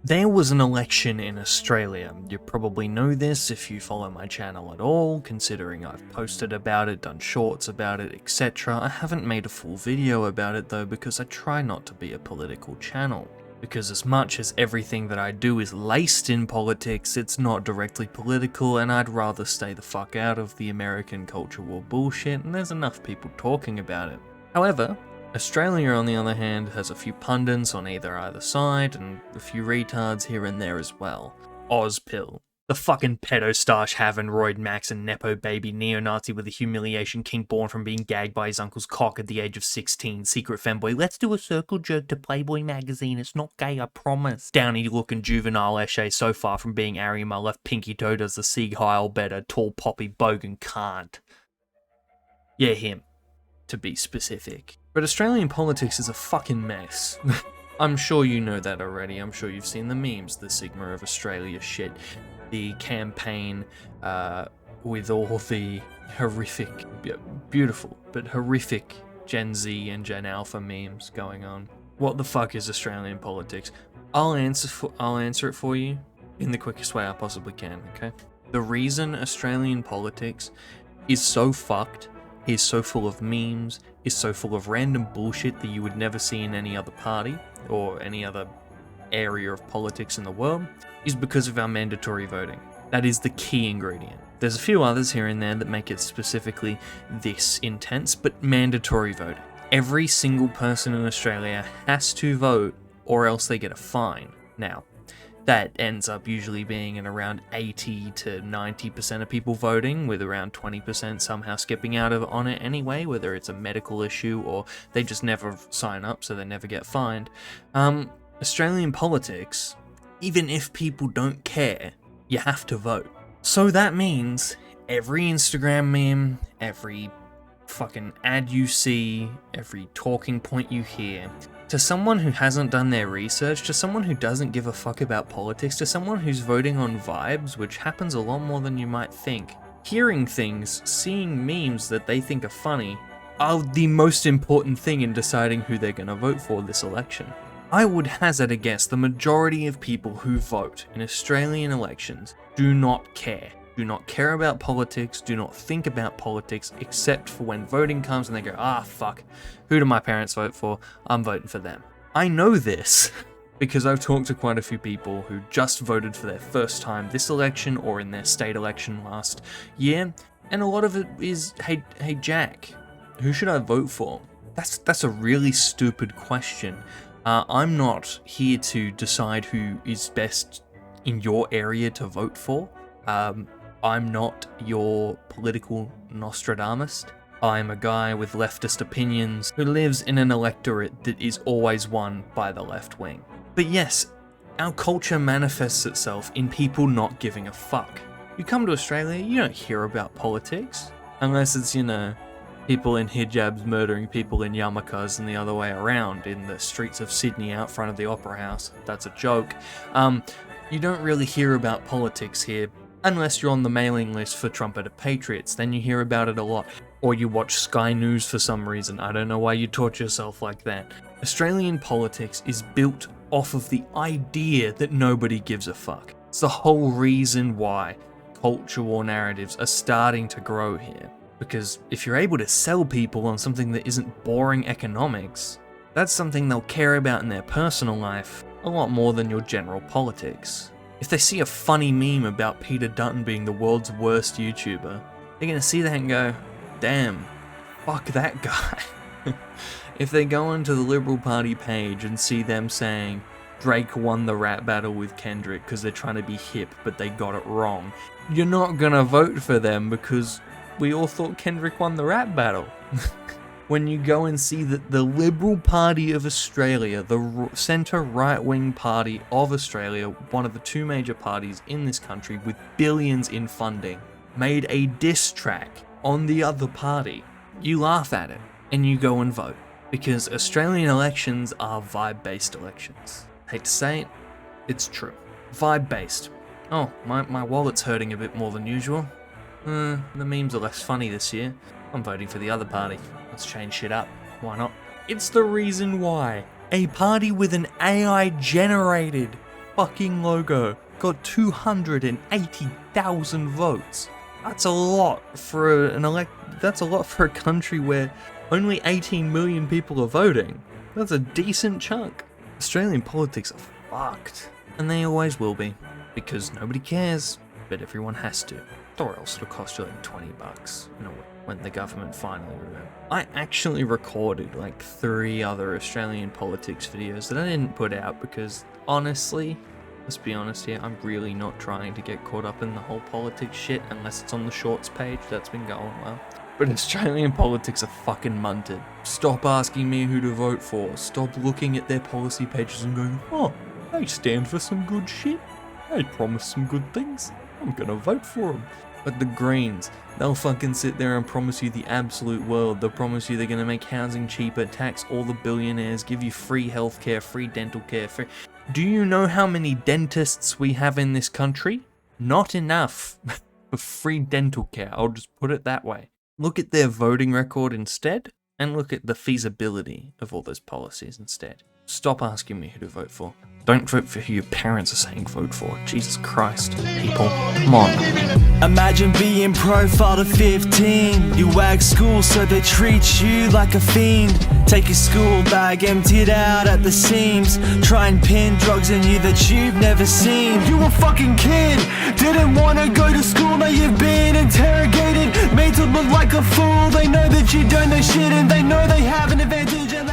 There was an election in Australia. You probably know this if you follow my channel at all, considering I've posted about it, done shorts about it, etc. I haven't made a full video about it though because I try not to be a political channel. Because as much as everything that I do is laced in politics, it's not directly political, and I'd rather stay the fuck out of the American culture war bullshit, and there's enough people talking about it. However, Australia, on the other hand, has a few pundits on either side, and a few retards here and there as well. Ozpil, the fucking pedo-stash having Royd Max and Nepo baby neo-Nazi with a humiliation king born from being gagged by his uncle's cock at the age of 16, secret femboy, let's do a circle jerk to Playboy magazine, it's not gay, I promise. Downy-looking juvenile Eshe so far from being Ari, my left pinky toe does the Sieg Heil better, tall poppy bogan can't. Yeah, him, to be specific. But Australian politics is a fucking mess. I'm sure you know that already. I'm sure you've seen the memes, the Sigma of Australia shit, the campaign with all the horrific, beautiful, but horrific Gen Z and Gen Alpha memes going on. What the fuck is Australian politics? I'll answer it for you in the quickest way I possibly can, okay? The reason Australian politics is so fucked, is so full of memes, is so full of random bullshit that you would never see in any other party or any other area of politics in the world, is because of our mandatory voting. That is the key ingredient. There's a few others here and there that make it specifically this intense, but mandatory voting. Every single person in Australia has to vote or else they get a fine. Now, that ends up usually being in around 80 to 90% of people voting, with around 20% somehow skipping out on it anyway, whether it's a medical issue or they just never sign up so they never get fined. Australian politics, even if people don't care, you have to vote. So that means every Instagram meme, every fucking ad you see, every talking point you hear, to someone who hasn't done their research, to someone who doesn't give a fuck about politics, to someone who's voting on vibes, which happens a lot more than you might think, hearing things, seeing memes that they think are funny, are the most important thing in deciding who they're going to vote for this election. I would hazard a guess the majority of people who vote in Australian elections do not care. Do not care about politics, do not think about politics, except for when voting comes and they go, ah, fuck, who do my parents vote for? I'm voting for them. I know this because I've talked to quite a few people who just voted for their first time this election or in their state election last year, and a lot of it is, hey Jack, who should I vote for? That's a really stupid question. I'm not here to decide who is best in your area to vote for. I'm not your political Nostradamus. I'm a guy with leftist opinions who lives in an electorate that is always won by the left wing. But yes, our culture manifests itself in people not giving a fuck. You come to Australia, you don't hear about politics, unless it's, people in hijabs murdering people in yarmulkes and the other way around in the streets of Sydney out front of the Opera House. That's a joke. You don't really hear about politics here, unless you're on the mailing list for Trumpeter Patriots, then you hear about it a lot. Or you watch Sky News for some reason. I don't know why you torture yourself like that. Australian politics is built off of the idea that nobody gives a fuck. It's the whole reason why culture war narratives are starting to grow here. Because if you're able to sell people on something that isn't boring economics, that's something they'll care about in their personal life a lot more than your general politics. If they see a funny meme about Peter Dutton being the world's worst YouTuber, they're gonna see that and go, damn, fuck that guy. If they go onto the Liberal Party page and see them saying, Drake won the rap battle with Kendrick because they're trying to be hip but they got it wrong, you're not gonna vote for them because we all thought Kendrick won the rap battle. When you go and see that the Liberal Party of Australia, the centre right-wing party of Australia, one of the two major parties in this country with billions in funding, made a diss track on the other party, you laugh at it and you go and vote. Because Australian elections are vibe-based elections. Hate to say it, it's true. Vibe-based. Oh, my wallet's hurting a bit more than usual. The memes are less funny this year. I'm voting for the other party. Let's change shit up. Why not? It's the reason why a party with an AI-generated fucking logo got 280,000 votes. That's a lot for that's a lot for a country where only 18 million people are voting. That's a decent chunk. Australian politics are fucked. And they always will be. Because nobody cares, but everyone has to. Or else it'll cost you like $20, you know, when the government finally remembers. I actually recorded like 3 other Australian politics videos that I didn't put out because honestly, let's be honest here, I'm really not trying to get caught up in the whole politics shit unless it's on the shorts page. That's been going well. But Australian politics are fucking munted. Stop asking me who to vote for. Stop looking at their policy pages and going, oh, they stand for some good shit. They promise some good things. I'm gonna vote for them. But the Greens, they'll fucking sit there and promise you the absolute world. They'll promise you they're gonna make housing cheaper, tax all the billionaires, give you free healthcare, free dental care, free... Do you know how many dentists we have in this country? Not enough for free dental care, I'll just put it that way. Look at their voting record instead, and look at the feasibility of all those policies instead. Stop asking me who to vote for. Don't vote for who your parents are saying vote for. Jesus Christ, people, come on. Imagine being profiled at 15. You wag school so they treat you like a fiend. Take your school bag, empty it out at the seams. Try and pin drugs in you that you've never seen. You a fucking kid, didn't wanna go to school. Now you've been interrogated, made to look like a fool. They know that you don't know shit and they know they have an advantage and